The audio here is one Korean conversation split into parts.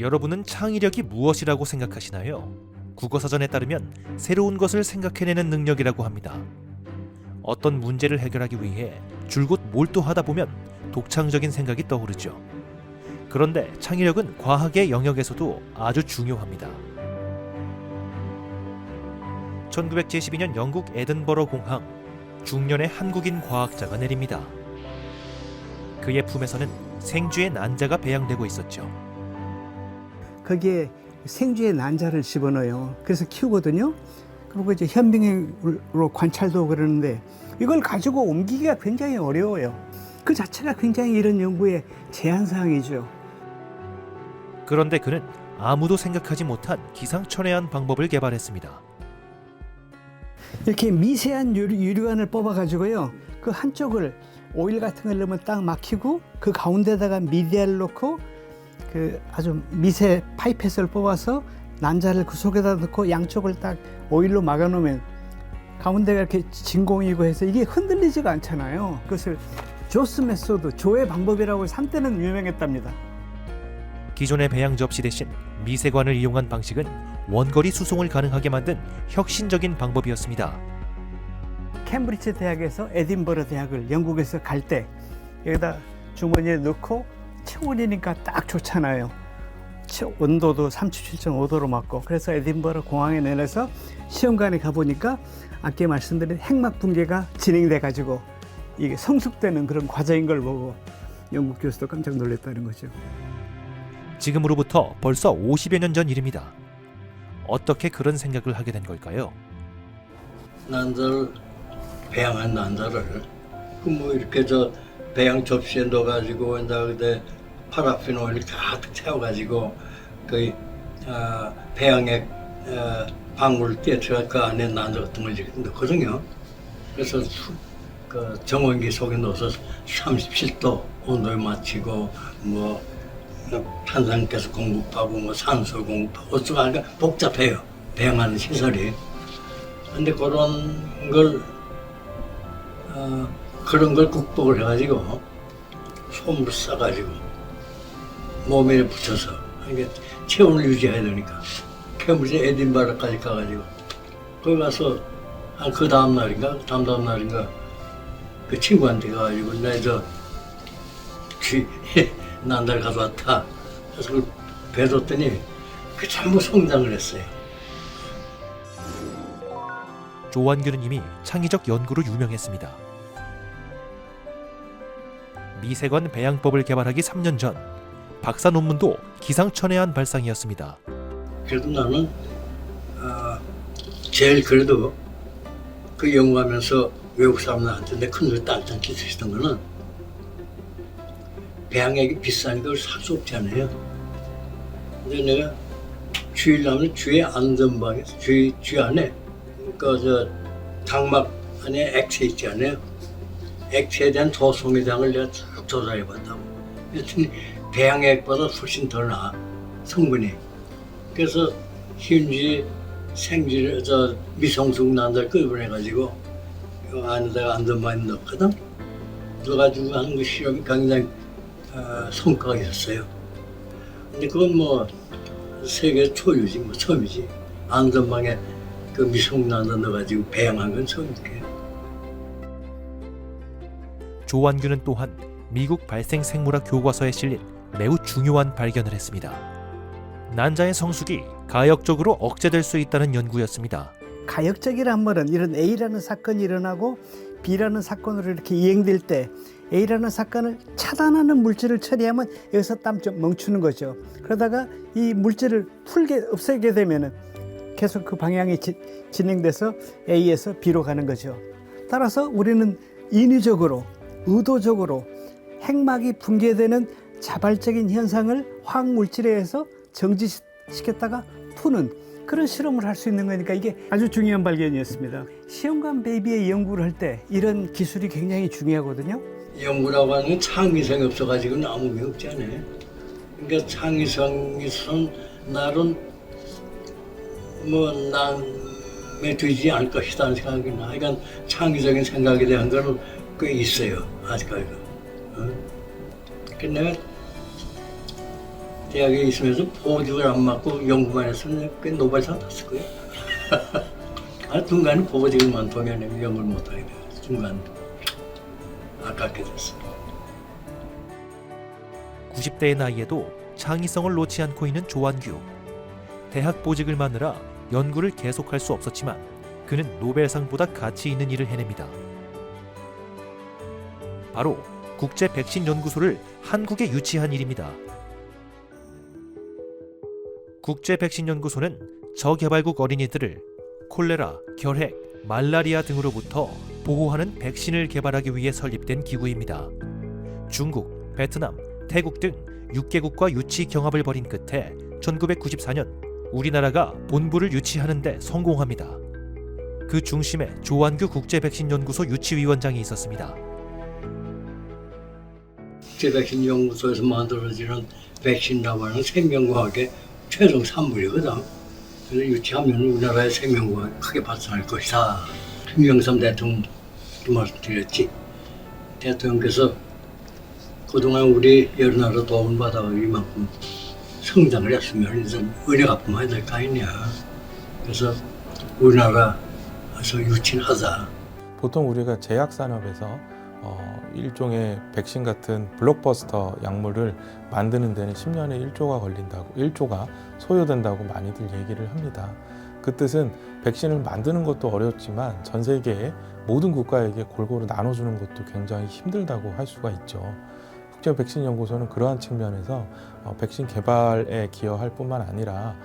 여러분은 창의력이 무엇이라고 생각하시나요? 국어사전에 따르면 새로운 것을 생각해내는 능력이라고 합니다. 어떤 문제를 해결하기 위해 줄곧 몰두하다 보면 독창적인 생각이 떠오르죠. 그런데 창의력은 과학의 영역에서도 아주 중요합니다. 1972년 영국 에든버러 공항, 중년의 한국인 과학자가 내립니다. 그의 품에서는 생쥐의 난자가 배양되고 있었죠. 거기에 생쥐의 난자를 집어넣어요. 그래서 키우거든요. 그리고 이제 현미경으로 관찰도 그러는데 이걸 가지고 옮기기가 굉장히 어려워요. 그 자체가 굉장히 이런 연구의 제한사항이죠. 그런데 그는 아무도 생각하지 못한 기상천외한 방법을 개발했습니다. 이렇게 미세한 유리관을 뽑아가지고요. 그 한쪽을 오일 같은 걸 넣으면 딱 막히고 그 가운데다가 미디어를 넣고 그 아주 미세 파이펫을 뽑아서 난자를 그 속에다 넣고 양쪽을 딱 오일로 막아놓으면 가운데가 이렇게 진공이고 해서 이게 흔들리지가 않잖아요. 그것을 조스 메소드, 조의 방법이라고 한때는 유명했답니다. 기존의 배양 접시 대신 미세관을 이용한 방식은 원거리 수송을 가능하게 만든 혁신적인 방법이었습니다. 캠브리지 대학에서 에딘버러 대학을 영국에서 갈 때 여기다 주머니에 넣고 체온이니까 딱 좋잖아요. 온도도 37.5도로 맞고 그래서 에딘버러 공항에 내려서 시험관에 가보니까 아까 말씀드린 핵막 붕괴가 진행돼 가지고 이게 성숙되는 그런 과정인 걸 보고 영국 교수도 깜짝 놀랐다는 거죠. 지금으로부터 벌써 50여 년 전 일입니다. 어떻게 그런 생각을 하게 된 걸까요? 난자를 배양한 난자를 뭐 이렇게 저 배양 접시에 넣어가지고 이제 파라핀 오일 가득 채워가지고 그 배양액 방울을 떼서 그 안에 난자 같은 걸 이렇게 넣거든요. 그래서 그 정원기 속에 넣어서 37도 온도에 맞추고 뭐 탄산가스 공급하고 뭐 산소 공급하고 어쩌고 하니까 복잡해요. 배양하는 시설이. 근데 그런 걸 극복을 해가지고 솜을 싸가지고 몸에 붙여서 이게 체온을 유지해야 되니까 캠브리지 에딘버러까지 가가지고 거기 가서 그 다음 날인가 그 친구한테 가가지고 나 난다를 가져왔다. 그래서 그걸 배웠더니 그 전부 성장을 했어요. 조완규는 이미 창의적 연구로 유명했습니다. 미세관 배양법을 개발하기 3년 전 박사 논문도 기상천외한 발상이었습니다. 그래도 나는 제일 그래도 그 연구하면서 외국 사람들한테 내 큰소리 딸짱 주시던 거는 배양액이 비싸니까 그걸 살 수 없잖아요. 근데 내가 주일날 주의 안전방에서 주위 안에 장막 안에 액체 있지 않아요? 액체에 대한 도성에 대한 걸 내가 쭉 조사해 봤다고. 그랬더니 배양액보다 훨씬 더 나아, 성분이. 그래서 현지 생쥐를 미성숙 난자를 끄집어내가지고 이 안에다가 안전망에 넣거든. 넣어가지고 하는 그 실험이 굉장히 성과가 있었어요. 근데 그건 뭐 세계 초유지, 뭐 처음이지. 안전망에 그 미성난자 넣어가지고 배양한 건 처음이에요. 조완규는 또한 미국 발생생물학 교과서에 실린 매우 중요한 발견을 했습니다. 난자의 성숙이 가역적으로 억제될 수 있다는 연구였습니다. 가역적이란 말은 이런 A라는 사건이 일어나고 B라는 사건으로 이렇게 이행될 때 A라는 사건을 차단하는 물질을 처리하면 여기서 땀 좀 멈추는 거죠. 그러다가 이 물질을 없애게 되면은 계속 그 방향이 진행돼서 A에서 B로 가는 거죠. 따라서 우리는 인위적으로, 의도적으로 핵막이 붕괴되는 자발적인 현상을 화학물질에 의해서 정지시켰다가 푸는 그런 실험을 할 수 있는 거니까 이게 아주 중요한 발견이었습니다. 시험관 베이비의 연구를 할 때 이런 기술이 굉장히 중요하거든요. 연구라고 하는 건 창의성이 없어가지고는 아무 의미 없지 않아요. 그러니까 창의성이 있으면 나름 뭐 남에 되지 않을 것이다 하는 생각이 나. 그러니까 창의적인 생각에 대한 거는 꽤 있어요, 아직까지도. 그래서 내가 대학에 있으면서 보직을 안 맡고 연구만 했으면 꽤 노벨상 탔을 거예요. 중간에 보직을만 동연히 연구를 못하게 돼서 중간 아깝게 됐어. 90대의 나이에도 창의성을 놓지 않고 있는 조완규. 대학 보직을 마느라 연구를 계속할 수 없었지만 그는 노벨상보다 가치 있는 일을 해냅니다. 바로 국제 백신 연구소를 한국에 유치한 일입니다. 국제 백신 연구소는 저개발국 어린이들을 콜레라, 결핵, 말라리아 등으로부터 보호하는 백신을 개발하기 위해 설립된 기구입니다. 중국, 베트남, 태국 등 6개국과 유치 경합을 벌인 끝에 1994년 우리나라가 본부를 유치하는 데 성공합니다. 그 중심에 조완규 국제백신연구소 유치위원장이 있었습니다. 국제백신연구소에서 만들어지는 백신이라고 하는 생명과학의 최종 산물이거든. 그래서 유치하면 우리나라의 생명과학이 크게 발전할 것이다. 김영삼 대통령 그 말씀드렸지. 대통령께서 그동안 우리 여러 나라 도움을 받아서 이만큼 성장을 했으면 이제 은혜 갚으면 될 거 아니냐. 그래서 우리나라에서 유치를 하자. 보통 우리가 제약산업에서 일종의 백신 같은 블록버스터 약물을 만드는 데는 10년에 1조가 걸린다고, 1조가 소요된다고 많이들 얘기를 합니다. 그 뜻은 백신을 만드는 것도 어렵지만 전 세계의 모든 국가에게 골고루 나눠주는 것도 굉장히 힘들다고 할 수가 있죠. 국제백신연구소는 그러한 측면에서 백신 개발에 기여할 뿐만 아니라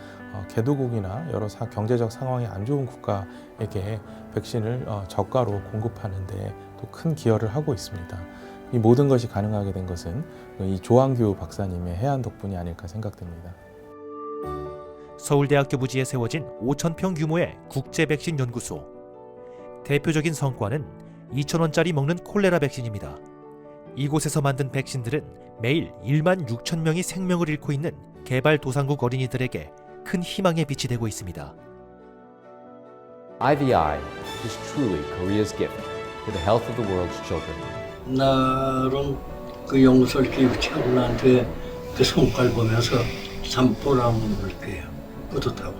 개도국이나 여러 경제적 상황이 안 좋은 국가에게 백신을 저가로 공급하는 데 또 큰 기여를 하고 있습니다. 이 모든 것이 가능하게 된 것은 이 조완규 박사님의 해안 덕분이 아닐까 생각됩니다. 서울대학교 부지에 세워진 5,000평 규모의 국제백신연구소. 대표적인 성과는 2,000원짜리 먹는 콜레라 백신입니다. 이곳에서 만든 백신들은 매일 1만 6천 명이 생명을 잃고 있는 개발도상국 어린이들에게 큰 희망의 빛이 되고 있습니다. IVI is truly Korea's gift to the health of the world's children. 나름 그 연구소를 이렇게 유치하고 난 뒤에 그 성과를 보면서 참 보람을 느낄 거예요. 뿌듯하고.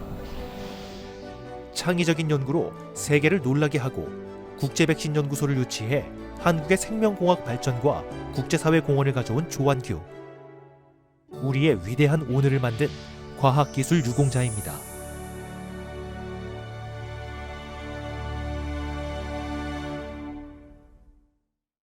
창의적인 연구로 세계를 놀라게 하고 국제백신연구소를 유치해 한국의 생명공학 발전과 국제사회 공헌을 가져온 조완규. 우리의 위대한 오늘을 만든 과학기술 유공자입니다.